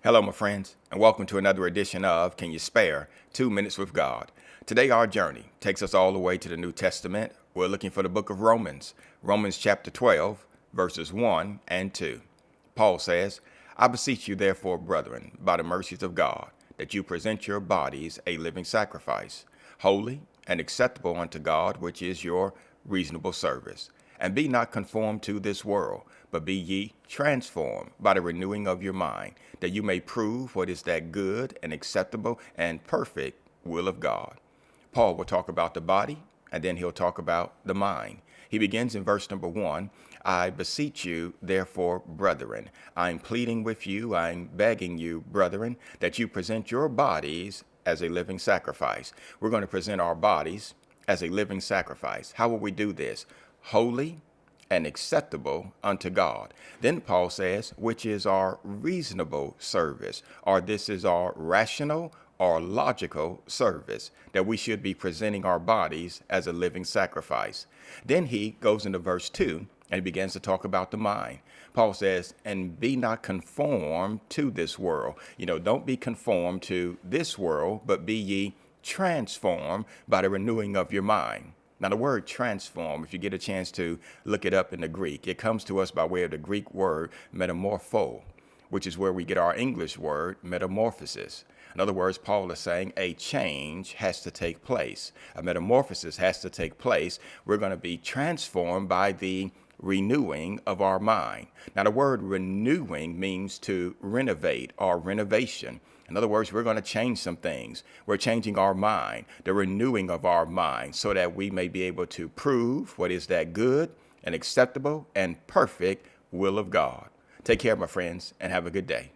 Hello, my friends, and welcome to another edition of Can You Spare 2 Minutes with God? Today, our journey takes us all the way to the New Testament. We're looking for the book of Romans, Romans chapter 12, verses 1 and 2. Paul says, I beseech you, therefore, brethren, by the mercies of God, that you present your bodies a living sacrifice, holy and acceptable unto God, which is your reasonable service. And be not conformed to this world, but be ye transformed by the renewing of your mind, that you may prove what is that good and acceptable and perfect will of God. Paul will talk about the body, and then he'll talk about the mind. He begins in verse number 1, I beseech you, therefore, brethren. I'm pleading with you, I'm begging you, brethren, that you present your bodies as a living sacrifice. We're going to present our bodies as a living sacrifice. How will we do this? Holy and acceptable unto God. Then Paul says, which is our reasonable service, or this is our rational or logical service, that we should be presenting our bodies as a living sacrifice. Then he goes into verse 2 and he begins to talk about the mind. Paul says, and be not conformed to this world. Don't be conformed to this world, but be ye transformed by the renewing of your mind. Now, the word transform, if you get a chance to look it up in the Greek, it comes to us by way of the Greek word metamorpho, which is where we get our English word metamorphosis. In other words, Paul is saying a change has to take place. A metamorphosis has to take place. We're going to be transformed by the renewing of our mind. Now, the word renewing means to renovate or renovation. In other words, we're going to change some things. We're changing our mind, the renewing of our mind, so that we may be able to prove what is that good and acceptable and perfect will of God. Take care, my friends, and have a good day.